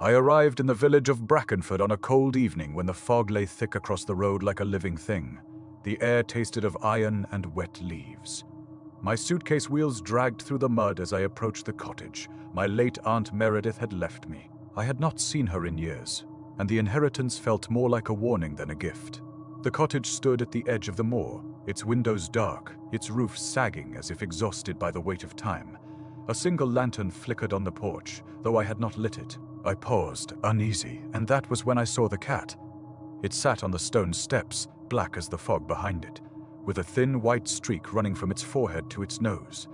I arrived in the village of Brackenford on a cold evening when the fog lay thick across the road like a living thing. The air tasted of iron and wet leaves. My suitcase wheels dragged through the mud as I approached the cottage. My late Aunt Meredith had left me. I had not seen her in years, and the inheritance felt more like a warning than a gift. The cottage stood at the edge of the moor, its windows dark, its roof sagging as if exhausted by the weight of time. A single lantern flickered on the porch, though I had not lit it. I paused, uneasy, and that was when I saw the cat. It sat on the stone steps, black as the fog behind it, with a thin white streak running from its forehead to its nose.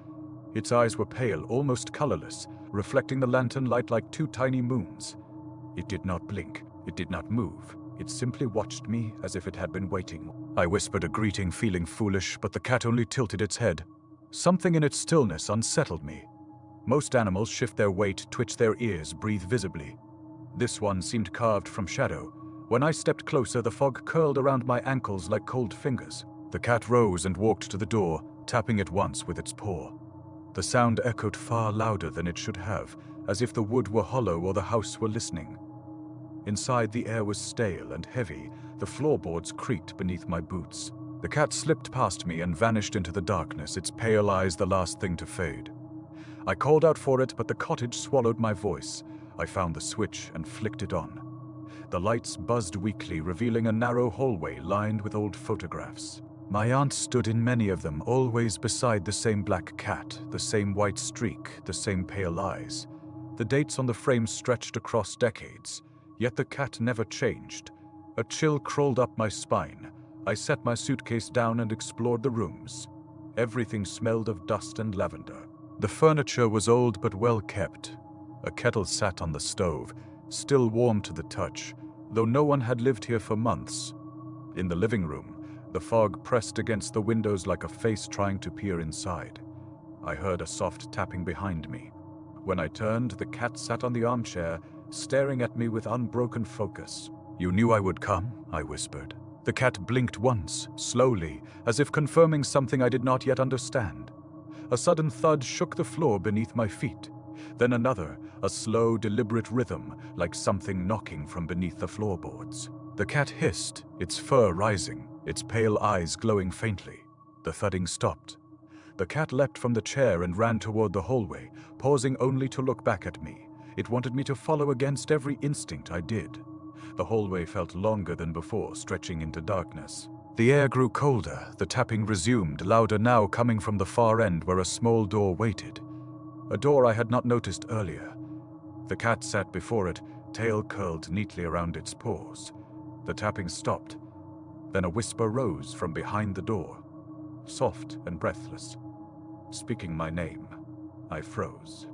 Its eyes were pale, almost colorless, reflecting the lantern light like two tiny moons. It did not blink, it did not move. It simply watched me as if it had been waiting. I whispered a greeting, feeling foolish, but the cat only tilted its head. Something in its stillness unsettled me. Most animals shift their weight, twitch their ears, breathe visibly. This one seemed carved from shadow. When I stepped closer, the fog curled around my ankles like cold fingers. The cat rose and walked to the door, tapping it once with its paw. The sound echoed far louder than it should have, as if the wood were hollow or the house were listening. Inside, the air was stale and heavy. The floorboards creaked beneath my boots. The cat slipped past me and vanished into the darkness, its pale eyes the last thing to fade. I called out for it, but the cottage swallowed my voice. I found the switch and flicked it on. The lights buzzed weakly, revealing a narrow hallway lined with old photographs. My aunt stood in many of them, always beside the same black cat, the same white streak, the same pale eyes. The dates on the frame stretched across decades, yet the cat never changed. A chill crawled up my spine. I set my suitcase down and explored the rooms. Everything smelled of dust and lavender. The furniture was old but well kept. A kettle sat on the stove, still warm to the touch, though no one had lived here for months. In the living room, the fog pressed against the windows like a face trying to peer inside. I heard a soft tapping behind me. When I turned, the cat sat on the armchair, staring at me with unbroken focus. "You knew I would come," I whispered. The cat blinked once, slowly, as if confirming something I did not yet understand. A sudden thud shook the floor beneath my feet. Then another, a slow, deliberate rhythm, like something knocking from beneath the floorboards. The cat hissed, its fur rising, its pale eyes glowing faintly. The thudding stopped. The cat leapt from the chair and ran toward the hallway, pausing only to look back at me. It wanted me to follow against every instinct I did. The hallway felt longer than before, stretching into darkness. The air grew colder, the tapping resumed, louder now, coming from the far end where a small door waited. A door I had not noticed earlier. The cat sat before it, tail curled neatly around its paws. The tapping stopped. Then a whisper rose from behind the door, soft and breathless, speaking my name. I froze.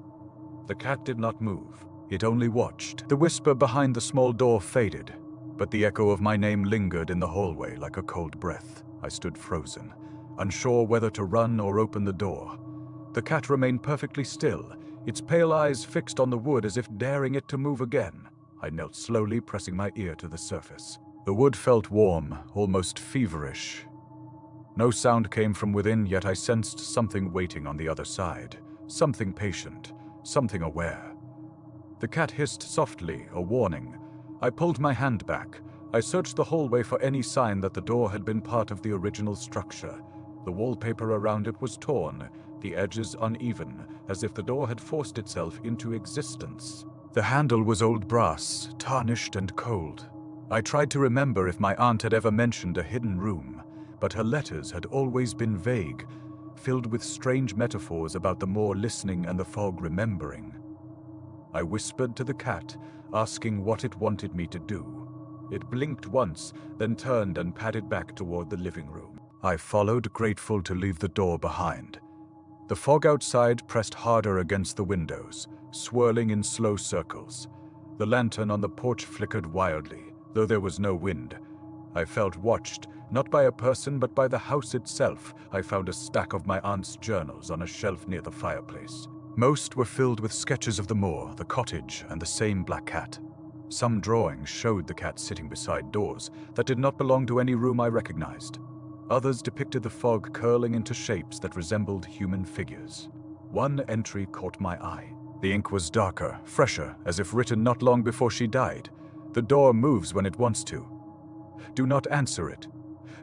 The cat did not move. It only watched. The whisper behind the small door faded, but the echo of my name lingered in the hallway like a cold breath. I stood frozen, unsure whether to run or open the door. The cat remained perfectly still, its pale eyes fixed on the wood as if daring it to move again. I knelt slowly, pressing my ear to the surface. The wood felt warm, almost feverish. No sound came from within, yet I sensed something waiting on the other side. Something patient, something aware. The cat hissed softly, a warning. I pulled my hand back. I searched the hallway for any sign that the door had been part of the original structure. The wallpaper around it was torn, the edges uneven, as if the door had forced itself into existence. The handle was old brass, tarnished and cold. I tried to remember if my aunt had ever mentioned a hidden room, but her letters had always been vague, filled with strange metaphors about the moor listening and the fog remembering. I whispered to the cat, asking what it wanted me to do. It blinked once, then turned and padded back toward the living room. I followed, grateful to leave the door behind. The fog outside pressed harder against the windows, swirling in slow circles. The lantern on the porch flickered wildly, though there was no wind. I felt watched, not by a person but by the house itself. I found a stack of my aunt's journals on a shelf near the fireplace. Most were filled with sketches of the moor, the cottage, and the same black cat. Some drawings showed the cat sitting beside doors that did not belong to any room I recognized. Others depicted the fog curling into shapes that resembled human figures. One entry caught my eye. The ink was darker, fresher, as if written not long before she died. The door moves when it wants to. Do not answer it.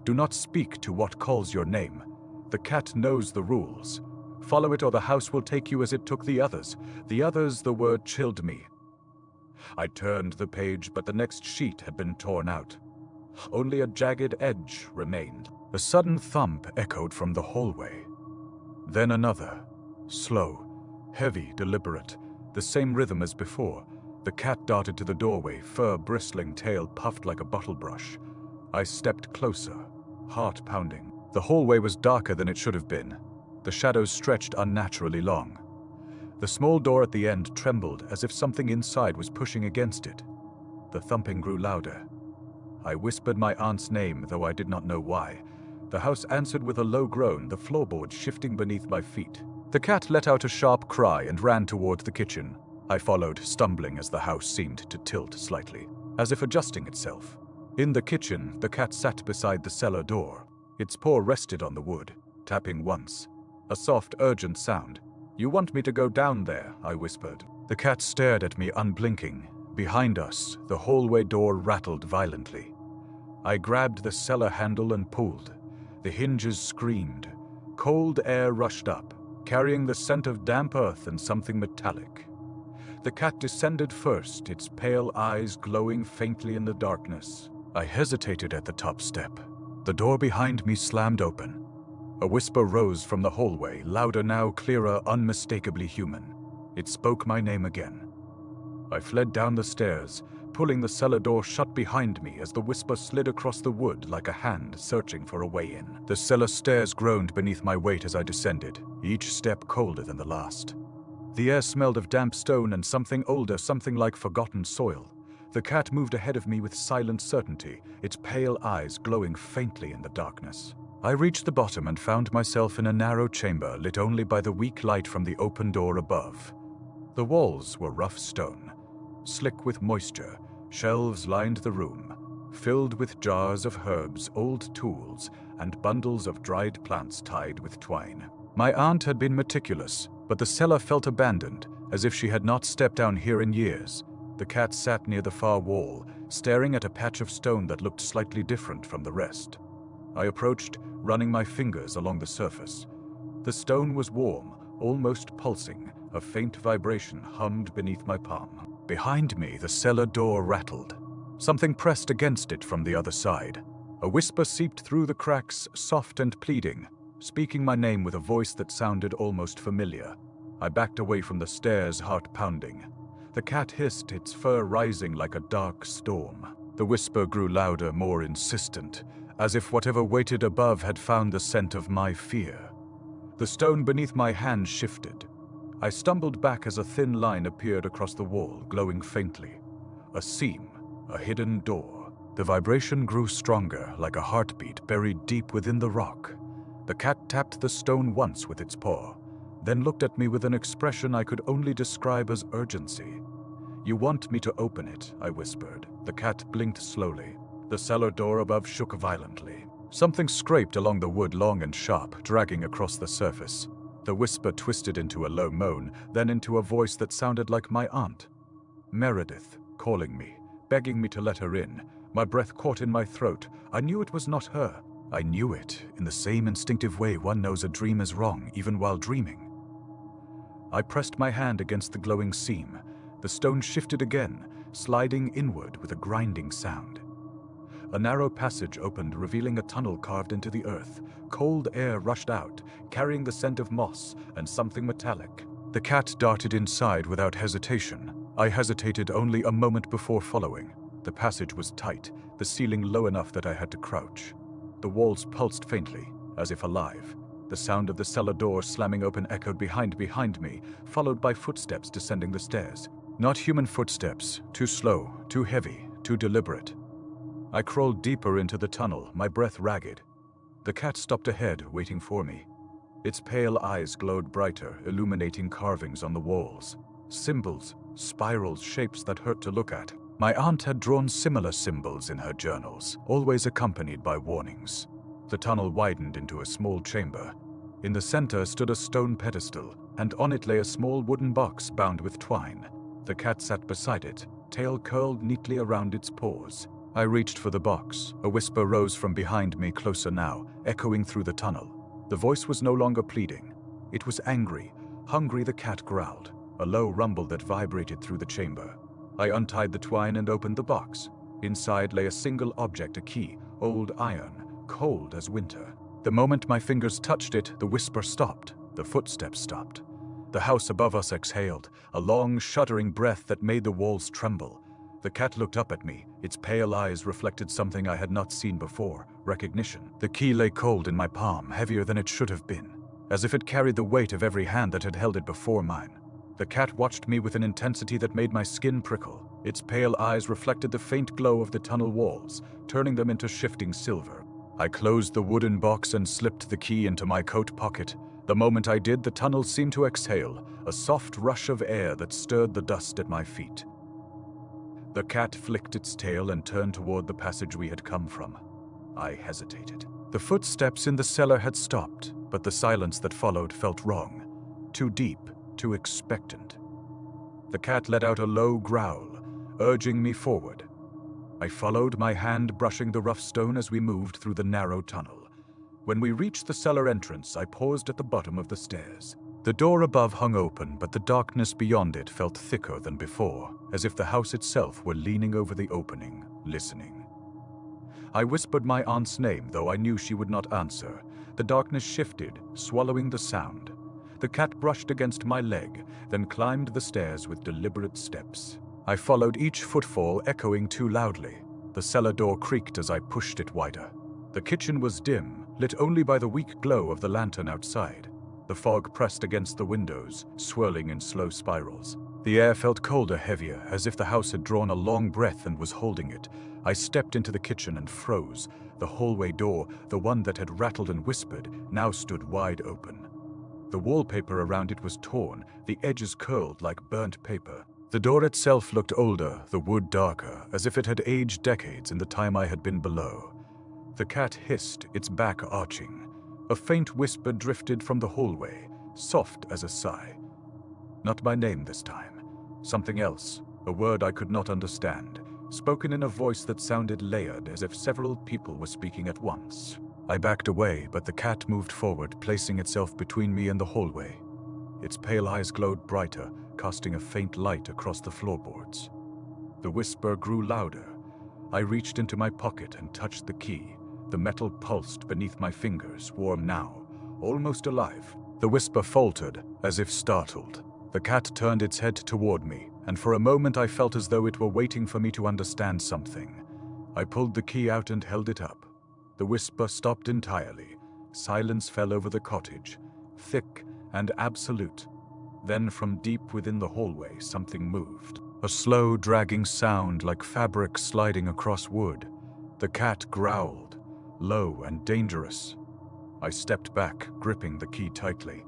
Do not speak to what calls your name. The cat knows the rules. Follow it or the house will take you as it took the others. The others, the word chilled me. I turned the page, but the next sheet had been torn out. Only a jagged edge remained. A sudden thump echoed from the hallway. Then another. Slow, heavy, deliberate. The same rhythm as before. The cat darted to the doorway, fur bristling, tail puffed like a bottle brush. I stepped closer, heart pounding. The hallway was darker than it should have been. The shadows stretched unnaturally long. The small door at the end trembled as if something inside was pushing against it. The thumping grew louder. I whispered my aunt's name, though I did not know why. The house answered with a low groan, the floorboards shifting beneath my feet. The cat let out a sharp cry and ran toward the kitchen. I followed, stumbling as the house seemed to tilt slightly, as if adjusting itself. In the kitchen, the cat sat beside the cellar door. Its paw rested on the wood, tapping once. A soft, urgent sound. "You want me to go down there?" I whispered. The cat stared at me, unblinking. Behind us, the hallway door rattled violently. I grabbed the cellar handle and pulled. The hinges screamed. Cold air rushed up, carrying the scent of damp earth and something metallic. The cat descended first, its pale eyes glowing faintly in the darkness. I hesitated at the top step. The door behind me slammed open. A whisper rose from the hallway, louder now, clearer, unmistakably human. It spoke my name again. I fled down the stairs, pulling the cellar door shut behind me as the whisper slid across the wood like a hand searching for a way in. The cellar stairs groaned beneath my weight as I descended, each step colder than the last. The air smelled of damp stone and something older, something like forgotten soil. The cat moved ahead of me with silent certainty, its pale eyes glowing faintly in the darkness. I reached the bottom and found myself in a narrow chamber lit only by the weak light from the open door above. The walls were rough stone, slick with moisture. Shelves lined the room, filled with jars of herbs, old tools, and bundles of dried plants tied with twine. My aunt had been meticulous, but the cellar felt abandoned, as if she had not stepped down here in years. The cat sat near the far wall, staring at a patch of stone that looked slightly different from the rest. I approached, running my fingers along the surface. The stone was warm, almost pulsing. A faint vibration hummed beneath my palm. Behind me, the cellar door rattled. Something pressed against it from the other side. A whisper seeped through the cracks, soft and pleading, speaking my name with a voice that sounded almost familiar. I backed away from the stairs, heart pounding. The cat hissed, its fur rising like a dark storm. The whisper grew louder, more insistent, as if whatever waited above had found the scent of my fear. The stone beneath my hand shifted. I stumbled back as a thin line appeared across the wall, glowing faintly. A seam, a hidden door. The vibration grew stronger, like a heartbeat buried deep within the rock. The cat tapped the stone once with its paw, then looked at me with an expression I could only describe as urgency. "You want me to open it," I whispered. The cat blinked slowly. The cellar door above shook violently. Something scraped along the wood, long and sharp, dragging across the surface. The whisper twisted into a low moan, then into a voice that sounded like my aunt. Meredith, calling me, begging me to let her in. My breath caught in my throat. I knew it was not her. I knew it, in the same instinctive way one knows a dream is wrong, even while dreaming. I pressed my hand against the glowing seam. The stone shifted again, sliding inward with a grinding sound. A narrow passage opened, revealing a tunnel carved into the earth. Cold air rushed out, carrying the scent of moss and something metallic. The cat darted inside without hesitation. I hesitated only a moment before following. The passage was tight, the ceiling low enough that I had to crouch. The walls pulsed faintly, as if alive. The sound of the cellar door slamming open echoed behind me, followed by footsteps descending the stairs. Not human footsteps, too slow, too heavy, too deliberate. I crawled deeper into the tunnel, my breath ragged. The cat stopped ahead, waiting for me. Its pale eyes glowed brighter, illuminating carvings on the walls. Symbols, spirals, shapes that hurt to look at. My aunt had drawn similar symbols in her journals, always accompanied by warnings. The tunnel widened into a small chamber. In the center stood a stone pedestal, and on it lay a small wooden box bound with twine. The cat sat beside it, tail curled neatly around its paws. I reached for the box. A whisper rose from behind me, closer now, echoing through the tunnel. The voice was no longer pleading. It was angry. Hungry, the cat growled, a low rumble that vibrated through the chamber. I untied the twine and opened the box. Inside lay a single object, a key, old iron, cold as winter. The moment my fingers touched it, the whisper stopped. The footsteps stopped. The house above us exhaled, a long, shuddering breath that made the walls tremble. The cat looked up at me. Its pale eyes reflected something I had not seen before, recognition. The key lay cold in my palm, heavier than it should have been, as if it carried the weight of every hand that had held it before mine. The cat watched me with an intensity that made my skin prickle. Its pale eyes reflected the faint glow of the tunnel walls, turning them into shifting silver. I closed the wooden box and slipped the key into my coat pocket. The moment I did, the tunnel seemed to exhale, a soft rush of air that stirred the dust at my feet. The cat flicked its tail and turned toward the passage we had come from. I hesitated. The footsteps in the cellar had stopped, but the silence that followed felt wrong. Too deep, too expectant. The cat let out a low growl, urging me forward. I followed, my hand brushing the rough stone as we moved through the narrow tunnel. When we reached the cellar entrance, I paused at the bottom of the stairs. The door above hung open, but the darkness beyond it felt thicker than before, as if the house itself were leaning over the opening, listening. I whispered my aunt's name, though I knew she would not answer. The darkness shifted, swallowing the sound. The cat brushed against my leg, then climbed the stairs with deliberate steps. I followed each footfall, echoing too loudly. The cellar door creaked as I pushed it wider. The kitchen was dim, lit only by the weak glow of the lantern outside. The fog pressed against the windows, swirling in slow spirals. The air felt colder, heavier, as if the house had drawn a long breath and was holding it. I stepped into the kitchen and froze. The hallway door, the one that had rattled and whispered, now stood wide open. The wallpaper around it was torn, the edges curled like burnt paper. The door itself looked older, the wood darker, as if it had aged decades in the time I had been below. The cat hissed, its back arching. A faint whisper drifted from the hallway, soft as a sigh. Not my name this time. Something else, a word I could not understand, spoken in a voice that sounded layered, as if several people were speaking at once. I backed away, but the cat moved forward, placing itself between me and the hallway. Its pale eyes glowed brighter, casting a faint light across the floorboards. The whisper grew louder. I reached into my pocket and touched the key. The metal pulsed beneath my fingers, warm now, almost alive. The whisper faltered, as if startled. The cat turned its head toward me, and for a moment I felt as though it were waiting for me to understand something. I pulled the key out and held it up. The whisper stopped entirely. Silence fell over the cottage, thick and absolute. Then from deep within the hallway, something moved. A slow, dragging sound like fabric sliding across wood. The cat growled, low and dangerous. I stepped back, gripping the key tightly.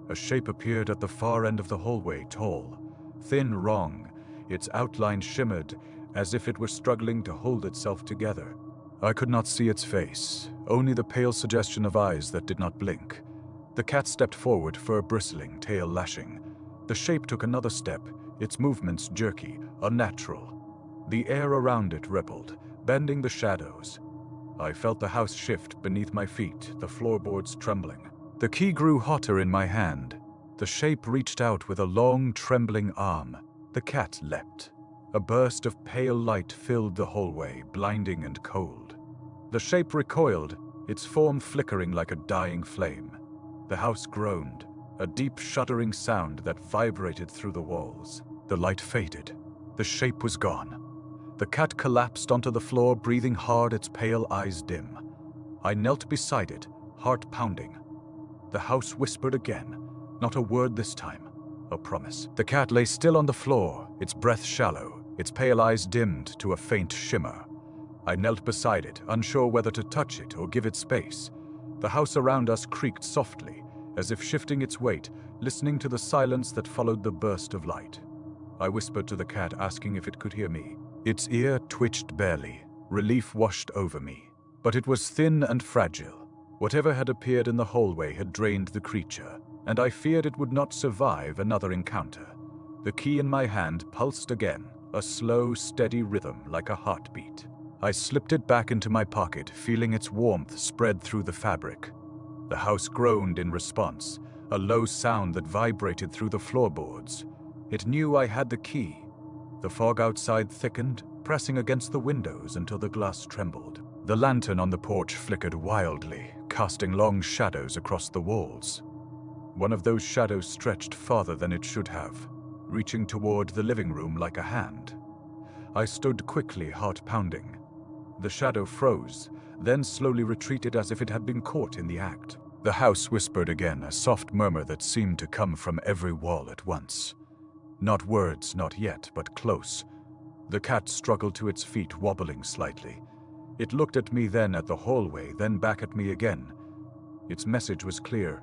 A shape appeared at the far end of the hallway, tall, thin, wrong. Its outline shimmered, as if it were struggling to hold itself together. I could not see its face, only the pale suggestion of eyes that did not blink. The cat stepped forward, fur bristling, tail lashing. The shape took another step, its movements jerky, unnatural. The air around it rippled, bending the shadows. I felt the house shift beneath my feet, the floorboards trembling. The key grew hotter in my hand. The shape reached out with a long, trembling arm. The cat leapt. A burst of pale light filled the hallway, blinding and cold. The shape recoiled, its form flickering like a dying flame. The house groaned, a deep shuddering sound that vibrated through the walls. The light faded. The shape was gone. The cat collapsed onto the floor, breathing hard, its pale eyes dim. I knelt beside it, heart pounding. The house whispered again, not a word this time, a promise. The cat lay still on the floor, its breath shallow, its pale eyes dimmed to a faint shimmer. I knelt beside it, unsure whether to touch it or give it space. The house around us creaked softly, as if shifting its weight, listening to the silence that followed the burst of light. I whispered to the cat, asking if it could hear me. Its ear twitched barely. Relief washed over me. But it was thin and fragile. Whatever had appeared in the hallway had drained the creature, and I feared it would not survive another encounter. The key in my hand pulsed again, a slow, steady rhythm like a heartbeat. I slipped it back into my pocket, feeling its warmth spread through the fabric. The house groaned in response, a low sound that vibrated through the floorboards. It knew I had the key. The fog outside thickened, pressing against the windows until the glass trembled. The lantern on the porch flickered wildly, casting long shadows across the walls. One of those shadows stretched farther than it should have, reaching toward the living room like a hand. I stood quickly, heart pounding. The shadow froze, then slowly retreated as if it had been caught in the act. The house whispered again, a soft murmur that seemed to come from every wall at once. Not words, not yet, but close. The cat struggled to its feet, wobbling slightly. It looked at me, then at the hallway, then back at me again. Its message was clear.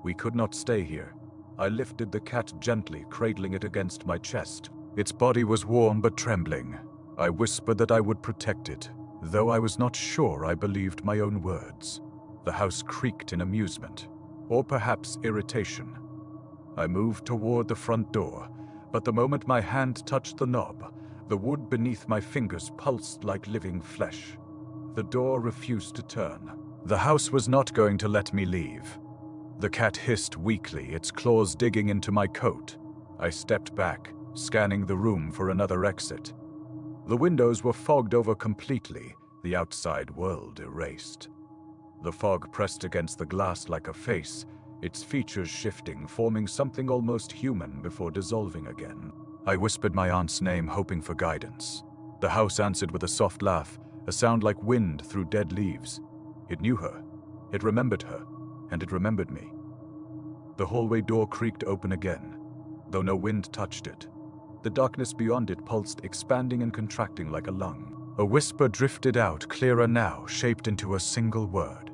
We could not stay here. I lifted the cat gently, cradling it against my chest. Its body was warm but trembling. I whispered that I would protect it, though I was not sure I believed my own words. The house creaked in amusement, or perhaps irritation. I moved toward the front door, but the moment my hand touched the knob, the wood beneath my fingers pulsed like living flesh. The door refused to turn. The house was not going to let me leave. The cat hissed weakly, its claws digging into my coat. I stepped back, scanning the room for another exit. The windows were fogged over completely, the outside world erased. The fog pressed against the glass like a face, its features shifting, forming something almost human before dissolving again. I whispered my aunt's name, hoping for guidance. The house answered with a soft laugh, a sound like wind through dead leaves. It knew her. It remembered her. And it remembered me. The hallway door creaked open again, though no wind touched it. The darkness beyond it pulsed, expanding and contracting like a lung. A whisper drifted out, clearer now, shaped into a single word.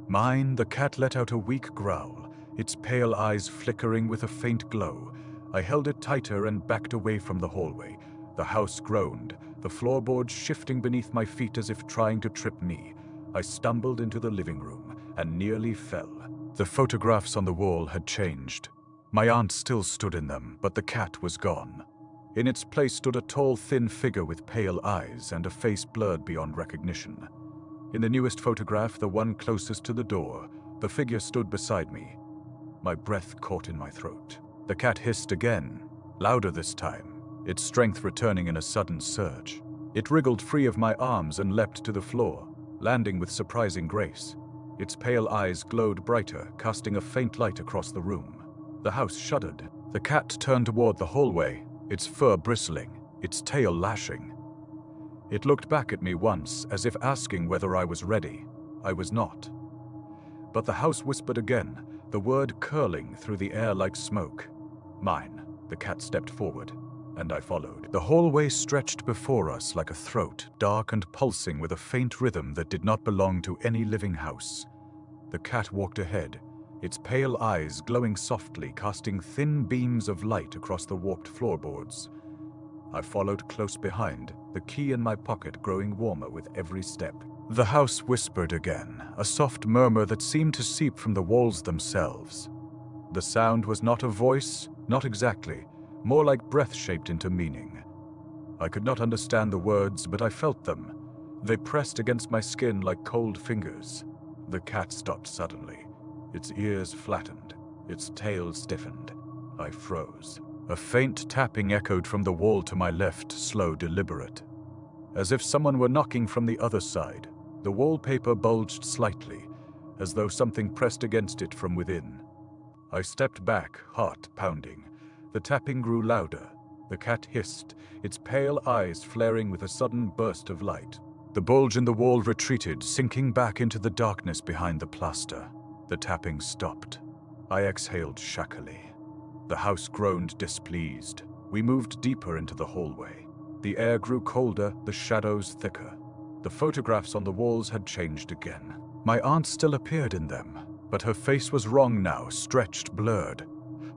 Mine. The cat let out a weak growl, its pale eyes flickering with a faint glow. I held it tighter and backed away from the hallway. The house groaned, the floorboards shifting beneath my feet as if trying to trip me. I stumbled into the living room and nearly fell. The photographs on the wall had changed. My aunt still stood in them, but the cat was gone. In its place stood a tall, thin figure with pale eyes and a face blurred beyond recognition. In the newest photograph, the one closest to the door, the figure stood beside me. My breath caught in my throat. The cat hissed again, louder this time, its strength returning in a sudden surge. It wriggled free of my arms and leapt to the floor, landing with surprising grace. Its pale eyes glowed brighter, casting a faint light across the room. The house shuddered. The cat turned toward the hallway, its fur bristling, its tail lashing. It looked back at me once, as if asking whether I was ready. I was not. But the house whispered again, the word curling through the air like smoke. Mine. The cat stepped forward, and I followed. The hallway stretched before us like a throat, dark and pulsing with a faint rhythm that did not belong to any living house. The cat walked ahead, its pale eyes glowing softly, casting thin beams of light across the warped floorboards. I followed close behind, the key in my pocket growing warmer with every step. The house whispered again, a soft murmur that seemed to seep from the walls themselves. The sound was not a voice, not exactly, more like breath shaped into meaning. I could not understand the words, but I felt them. They pressed against my skin like cold fingers. The cat stopped suddenly. Its ears flattened, its tail stiffened. I froze. A faint tapping echoed from the wall to my left, slow, deliberate. As if someone were knocking from the other side, the wallpaper bulged slightly, as though something pressed against it from within. I stepped back, heart pounding. The tapping grew louder. The cat hissed, its pale eyes flaring with a sudden burst of light. The bulge in the wall retreated, sinking back into the darkness behind the plaster. The tapping stopped. I exhaled shackily. The house groaned displeased. We moved deeper into the hallway. The air grew colder, the shadows thicker. The photographs on the walls had changed again. My aunt still appeared in them, but her face was wrong now, stretched, blurred.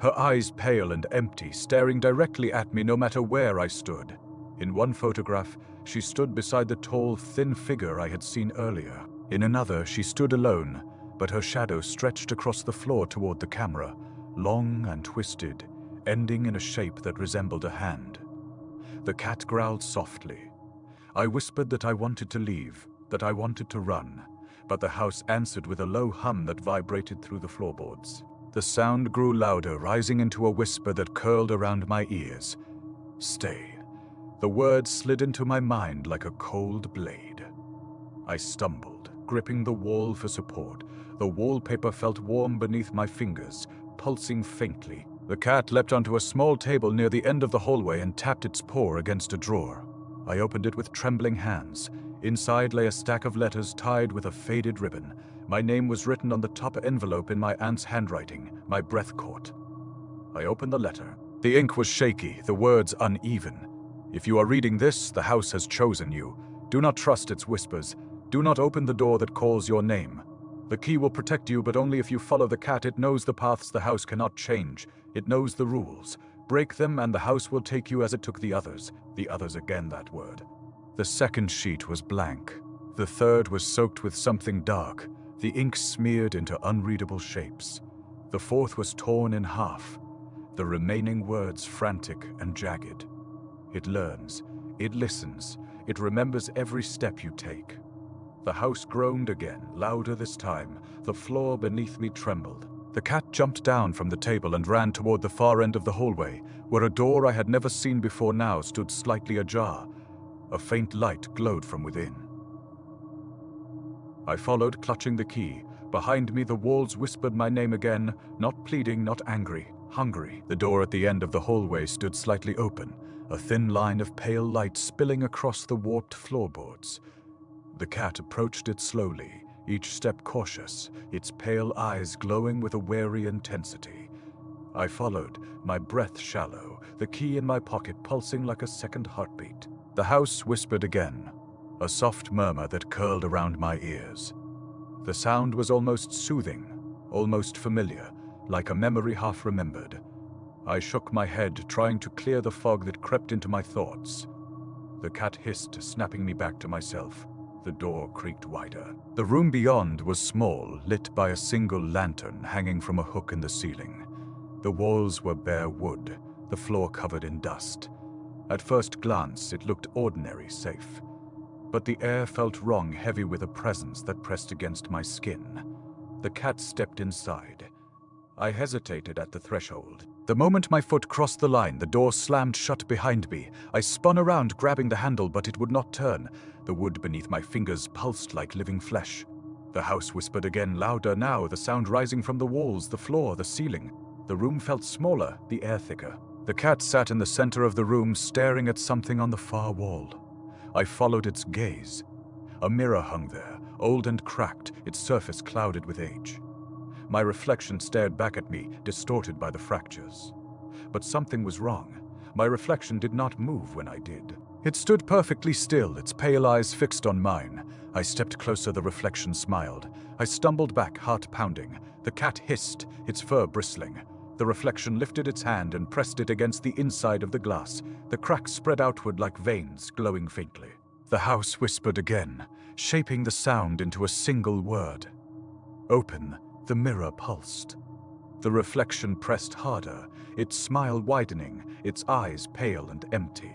Her eyes pale and empty, staring directly at me no matter where I stood. In one photograph, she stood beside the tall, thin figure I had seen earlier. In another, she stood alone, but her shadow stretched across the floor toward the camera, long and twisted, ending in a shape that resembled a hand. The cat growled softly. I whispered that I wanted to leave, that I wanted to run, but the house answered with a low hum that vibrated through the floorboards. The sound grew louder, rising into a whisper that curled around my ears. Stay. The words slid into my mind like a cold blade. I stumbled, gripping the wall for support. The wallpaper felt warm beneath my fingers, pulsing faintly. The cat leapt onto a small table near the end of the hallway and tapped its paw against a drawer. I opened it with trembling hands. Inside lay a stack of letters tied with a faded ribbon. My name was written on the top envelope in my aunt's handwriting. My breath caught. I opened the letter. The ink was shaky, the words uneven. If you are reading this, the house has chosen you. Do not trust its whispers. Do not open the door that calls your name. The key will protect you, but only if you follow the cat. It knows the paths the house cannot change. It knows the rules. Break them and the house will take you as it took the others. The others again, that word. The second sheet was blank. The third was soaked with something dark. The ink smeared into unreadable shapes. The fourth was torn in half. The remaining words frantic and jagged. It learns. It listens. It remembers every step you take. The house groaned again, louder this time. The floor beneath me trembled. The cat jumped down from the table and ran toward the far end of the hallway, where a door I had never seen before now stood slightly ajar. A faint light glowed from within. I followed, clutching the key. Behind me, the walls whispered my name again, not pleading, not angry, hungry. The door at the end of the hallway stood slightly open, a thin line of pale light spilling across the warped floorboards. The cat approached it slowly, each step cautious, its pale eyes glowing with a wary intensity. I followed, my breath shallow, the key in my pocket pulsing like a second heartbeat. The house whispered again, a soft murmur that curled around my ears. The sound was almost soothing, almost familiar, like a memory half remembered. I shook my head, trying to clear the fog that crept into my thoughts. The cat hissed, snapping me back to myself. The door creaked wider. The room beyond was small, lit by a single lantern hanging from a hook in the ceiling. The walls were bare wood, the floor covered in dust. At first glance, it looked ordinary, safe. But the air felt wrong, heavy with a presence that pressed against my skin. The cat stepped inside. I hesitated at the threshold. The moment my foot crossed the line, the door slammed shut behind me. I spun around, grabbing the handle, but it would not turn. The wood beneath my fingers pulsed like living flesh. The house whispered again, louder now, the sound rising from the walls, the floor, the ceiling. The room felt smaller, the air thicker. The cat sat in the center of the room, staring at something on the far wall. I followed its gaze. A mirror hung there, old and cracked, its surface clouded with age. My reflection stared back at me, distorted by the fractures. But something was wrong. My reflection did not move when I did. It stood perfectly still, its pale eyes fixed on mine. I stepped closer, the reflection smiled. I stumbled back, heart pounding. The cat hissed, its fur bristling. The reflection lifted its hand and pressed it against the inside of the glass. The cracks spread outward like veins, glowing faintly. The house whispered again, shaping the sound into a single word. Open. The mirror pulsed. The reflection pressed harder, its smile widening, its eyes pale and empty.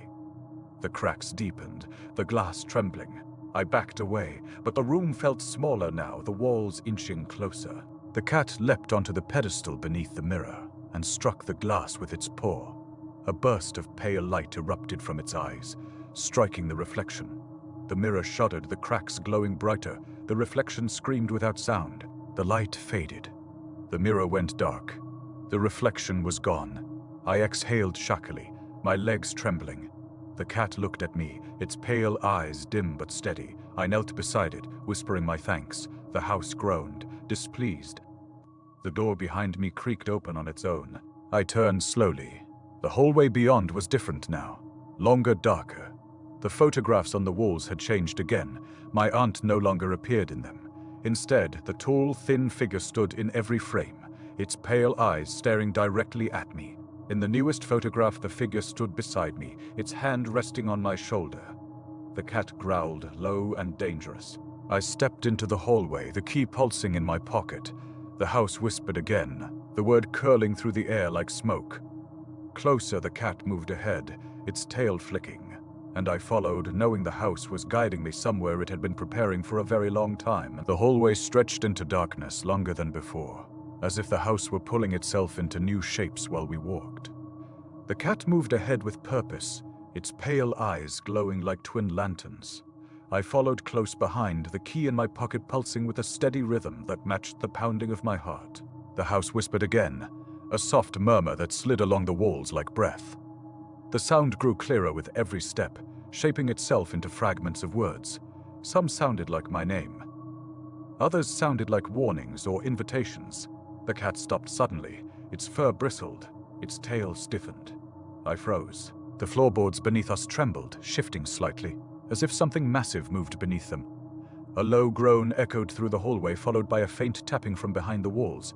The cracks deepened, the glass trembling. I backed away, but the room felt smaller now, the walls inching closer. The cat leapt onto the pedestal beneath the mirror and struck the glass with its paw. A burst of pale light erupted from its eyes, striking the reflection. The mirror shuddered, the cracks glowing brighter. The reflection screamed without sound. The light faded. The mirror went dark. The reflection was gone. I exhaled shockily, my legs trembling. The cat looked at me, its pale eyes dim but steady. I knelt beside it, whispering my thanks. The house groaned, displeased. The door behind me creaked open on its own. I turned slowly. The hallway beyond was different now, longer, darker. The photographs on the walls had changed again. My aunt no longer appeared in them. Instead, the tall, thin figure stood in every frame, its pale eyes staring directly at me. In the newest photograph, the figure stood beside me, its hand resting on my shoulder. The cat growled, low and dangerous. I stepped into the hallway, the key pulsing in my pocket. The house whispered again, the word curling through the air like smoke. Closer, the cat moved ahead, its tail flicking, and I followed, knowing the house was guiding me somewhere it had been preparing for a very long time. The hallway stretched into darkness longer than before, as if the house were pulling itself into new shapes while we walked. The cat moved ahead with purpose, its pale eyes glowing like twin lanterns. I followed close behind, the key in my pocket pulsing with a steady rhythm that matched the pounding of my heart. The house whispered again, a soft murmur that slid along the walls like breath. The sound grew clearer with every step, shaping itself into fragments of words. Some sounded like my name. Others sounded like warnings or invitations. The cat stopped suddenly, its fur bristled, its tail stiffened. I froze. The floorboards beneath us trembled, shifting slightly, as if something massive moved beneath them. A low groan echoed through the hallway, followed by a faint tapping from behind the walls.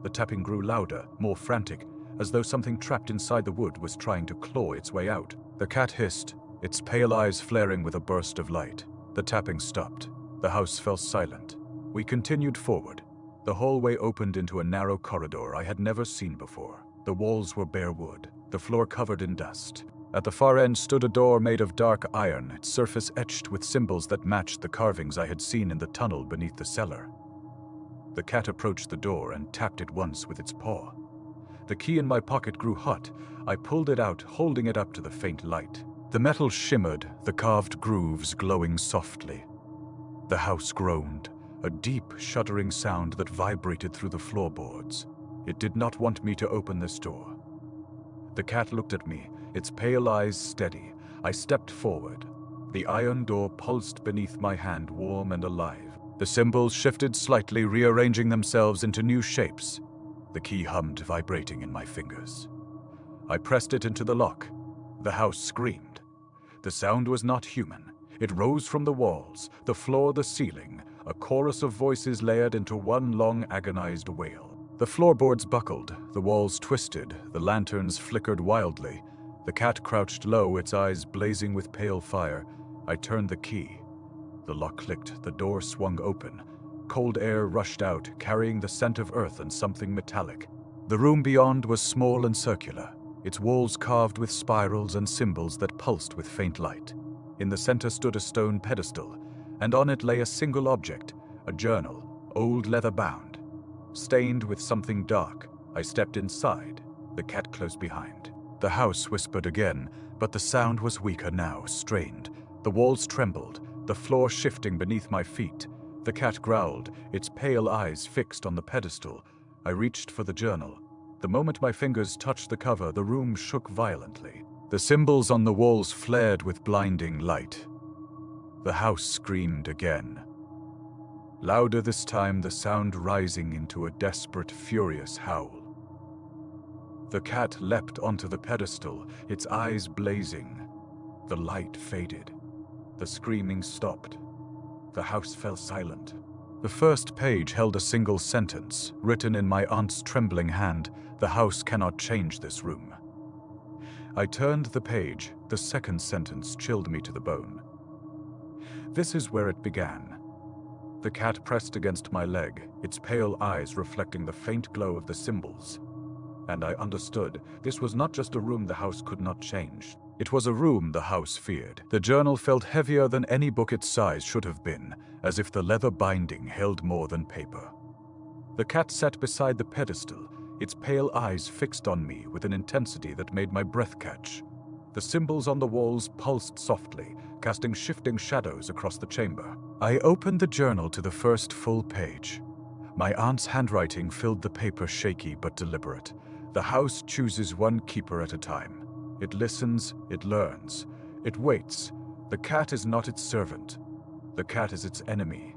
The tapping grew louder, more frantic, as though something trapped inside the wood was trying to claw its way out. The cat hissed, its pale eyes flaring with a burst of light. The tapping stopped. The house fell silent. We continued forward. The hallway opened into a narrow corridor I had never seen before. The walls were bare wood, the floor covered in dust. At the far end stood a door made of dark iron, its surface etched with symbols that matched the carvings I had seen in the tunnel beneath the cellar. The cat approached the door and tapped it once with its paw. The key in my pocket grew hot. I pulled it out, holding it up to the faint light. The metal shimmered, the carved grooves glowing softly. The house groaned, a deep, shuddering sound that vibrated through the floorboards. It did not want me to open this door. The cat looked at me, its pale eyes steady. I stepped forward. The iron door pulsed beneath my hand, warm and alive. The symbols shifted slightly, rearranging themselves into new shapes. The key hummed, vibrating in my fingers. I pressed it into the lock. The house screamed. The sound was not human. It rose from the walls, the floor, the ceiling, a chorus of voices layered into one long, agonized wail. The floorboards buckled, the walls twisted, the lanterns flickered wildly. The cat crouched low, its eyes blazing with pale fire. I turned the key. The lock clicked, the door swung open. Cold air rushed out, carrying the scent of earth and something metallic. The room beyond was small and circular, its walls carved with spirals and symbols that pulsed with faint light. In the center stood a stone pedestal, and on it lay a single object, a journal, old leather-bound. Stained with something dark, I stepped inside, the cat close behind. The house whispered again, but the sound was weaker now, strained. The walls trembled, the floor shifting beneath my feet. The cat growled, its pale eyes fixed on the pedestal. I reached for the journal. The moment my fingers touched the cover, the room shook violently. The symbols on the walls flared with blinding light. The house screamed again. Louder this time, the sound rising into a desperate, furious howl. The cat leapt onto the pedestal, its eyes blazing. The light faded. The screaming stopped. The house fell silent. The first page held a single sentence, written in my aunt's trembling hand, "The house cannot change this room." I turned the page. The second sentence chilled me to the bone. This is where it began. The cat pressed against my leg, its pale eyes reflecting the faint glow of the symbols. And I understood, this was not just a room the house could not change. It was a room the house feared. The journal felt heavier than any book its size should have been, as if the leather binding held more than paper. The cat sat beside the pedestal, its pale eyes fixed on me with an intensity that made my breath catch. The symbols on the walls pulsed softly, casting shifting shadows across the chamber. I opened the journal to the first full page. My aunt's handwriting filled the paper, shaky but deliberate. The house chooses one keeper at a time. It listens, it learns, it waits. The cat is not its servant. The cat is its enemy.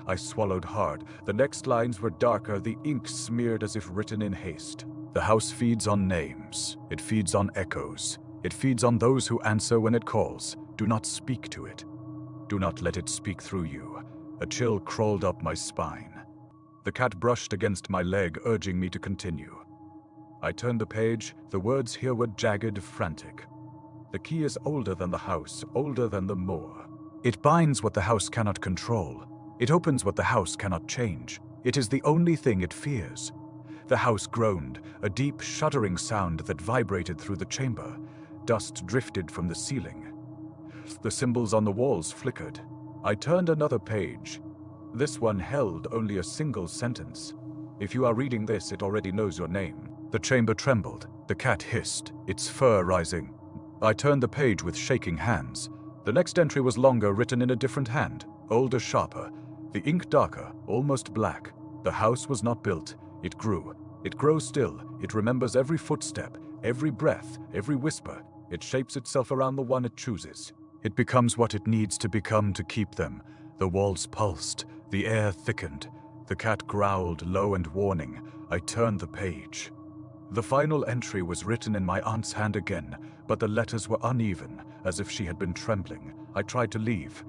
I swallowed hard. The next lines were darker, the ink smeared as if written in haste. The house feeds on names. It feeds on echoes. It feeds on those who answer when it calls. Do not speak to it. Do not let it speak through you. A chill crawled up my spine. The cat brushed against my leg, urging me to continue. I turned the page. The words here were jagged, frantic. The key is older than the house, older than the moor. It binds what the house cannot control. It opens what the house cannot change. It is the only thing it fears. The house groaned, a deep, shuddering sound that vibrated through the chamber. Dust drifted from the ceiling. The symbols on the walls flickered. I turned another page. This one held only a single sentence. If you are reading this, it already knows your name. The chamber trembled. The cat hissed, its fur rising. I turned the page with shaking hands. The next entry was longer, written in a different hand, older, sharper. The ink darker, almost black. The house was not built. It grew. It grows still. It remembers every footstep, every breath, every whisper. It shapes itself around the one it chooses. It becomes what it needs to become to keep them. The walls pulsed. The air thickened. The cat growled, low and warning. I turned the page. The final entry was written in my aunt's hand again, but the letters were uneven, as if she had been trembling. I tried to leave.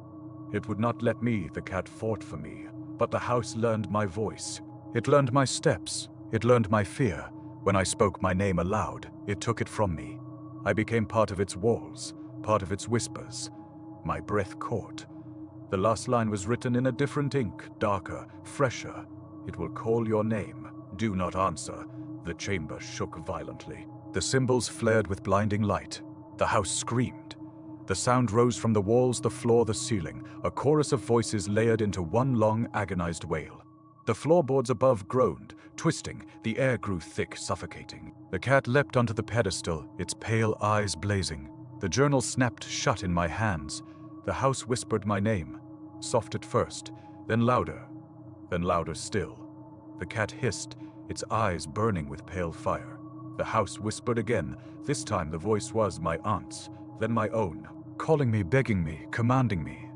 It would not let me. The cat fought for me. But the house learned my voice. It learned my steps. It learned my fear. When I spoke my name aloud, it took it from me. I became part of its walls, part of its whispers. My breath caught. The last line was written in a different ink, darker, fresher. It will call your name. Do not answer. The chamber shook violently. The symbols flared with blinding light. The house screamed. The sound rose from the walls, the floor, the ceiling, a chorus of voices layered into one long, agonized wail. The floorboards above groaned, twisting. The air grew thick, suffocating. The cat leapt onto the pedestal, its pale eyes blazing. The journal snapped shut in my hands. The house whispered my name, soft at first, then louder still. The cat hissed, its eyes burning with pale fire. The house whispered again. This time the voice was my aunt's, then my own, calling me, begging me, commanding me.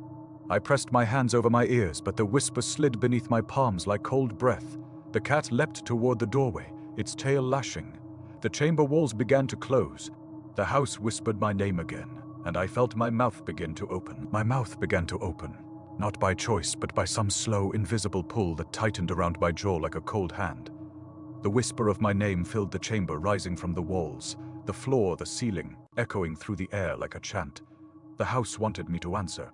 I pressed my hands over my ears, but the whisper slid beneath my palms like cold breath. The cat leapt toward the doorway, its tail lashing. The chamber walls began to close. The house whispered my name again, and I felt my mouth begin to open. My mouth began to open, not by choice, but by some slow, invisible pull that tightened around my jaw like a cold hand. The whisper of my name filled the chamber, rising from the walls, the floor, the ceiling, echoing through the air like a chant. The house wanted me to answer.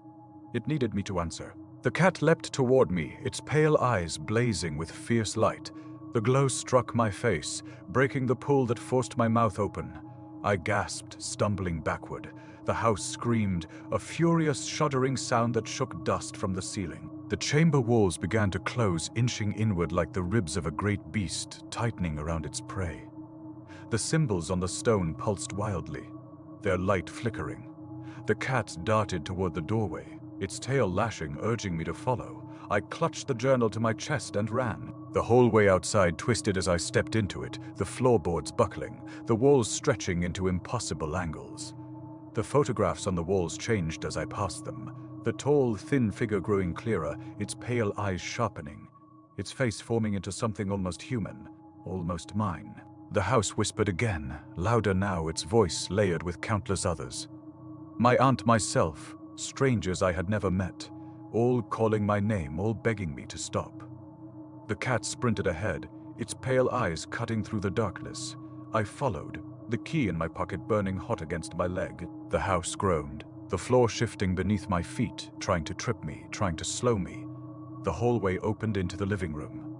It needed me to answer. The cat leapt toward me, its pale eyes blazing with fierce light. The glow struck my face, breaking the pull that forced my mouth open. I gasped, stumbling backward. The house screamed, a furious, shuddering sound that shook dust from the ceiling. The chamber walls began to close, inching inward like the ribs of a great beast, tightening around its prey. The symbols on the stone pulsed wildly, their light flickering. The cat darted toward the doorway, its tail lashing, urging me to follow. I clutched the journal to my chest and ran. The hallway outside twisted as I stepped into it, the floorboards buckling, the walls stretching into impossible angles. The photographs on the walls changed as I passed them, the tall, thin figure growing clearer, its pale eyes sharpening, its face forming into something almost human, almost mine. The house whispered again, louder now, its voice layered with countless others. My aunt, myself, strangers I had never met, all calling my name, all begging me to stop. The cat sprinted ahead, its pale eyes cutting through the darkness. I followed, the key in my pocket burning hot against my leg. The house groaned, the floor shifting beneath my feet, trying to trip me, trying to slow me. The hallway opened into the living room.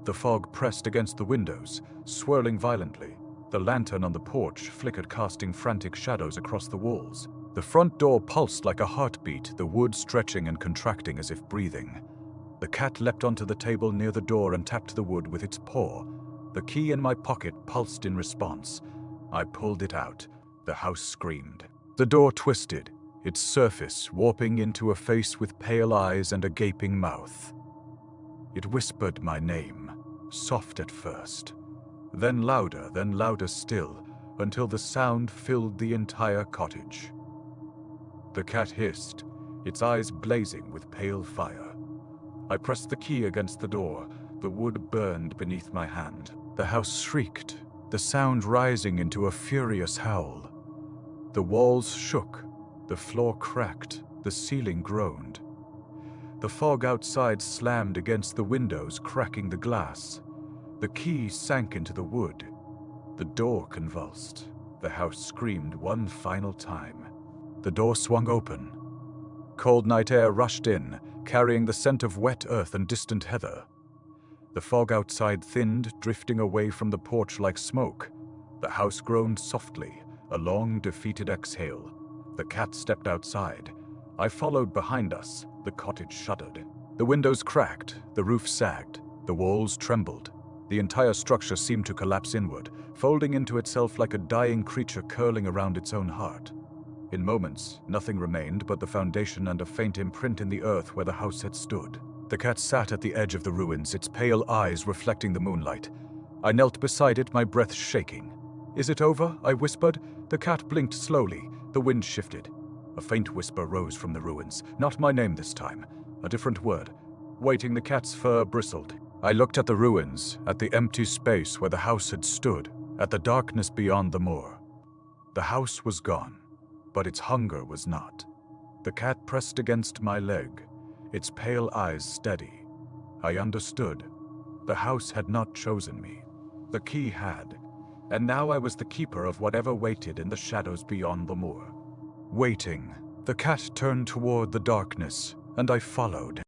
The fog pressed against the windows, swirling violently. The lantern on the porch flickered, casting frantic shadows across the walls. The front door pulsed like a heartbeat, the wood stretching and contracting as if breathing. The cat leapt onto the table near the door and tapped the wood with its paw. The key in my pocket pulsed in response. I pulled it out. The house screamed. The door twisted, its surface warping into a face with pale eyes and a gaping mouth. It whispered my name, soft at first, then louder still, until the sound filled the entire cottage. The cat hissed, its eyes blazing with pale fire. I pressed the key against the door. The wood burned beneath my hand. The house shrieked, the sound rising into a furious howl. The walls shook, the floor cracked, the ceiling groaned. The fog outside slammed against the windows, cracking the glass. The key sank into the wood. The door convulsed. The house screamed one final time. The door swung open. Cold night air rushed in, carrying the scent of wet earth and distant heather. The fog outside thinned, drifting away from the porch like smoke. The house groaned softly, a long, defeated exhale. The cat stepped outside. I followed behind us. The cottage shuddered. The windows cracked, the roof sagged, the walls trembled. The entire structure seemed to collapse inward, folding into itself like a dying creature curling around its own heart. In moments, nothing remained but the foundation and a faint imprint in the earth where the house had stood. The cat sat at the edge of the ruins, its pale eyes reflecting the moonlight. I knelt beside it, my breath shaking. "Is it over?" I whispered. The cat blinked slowly. The wind shifted. A faint whisper rose from the ruins. Not my name this time. A different word. Waiting, the cat's fur bristled. I looked at the ruins, at the empty space where the house had stood, at the darkness beyond the moor. The house was gone, but its hunger was not. The cat pressed against my leg, its pale eyes steady. I understood. The house had not chosen me. The key had, and now I was the keeper of whatever waited in the shadows beyond the moor. Waiting, the cat turned toward the darkness, and I followed.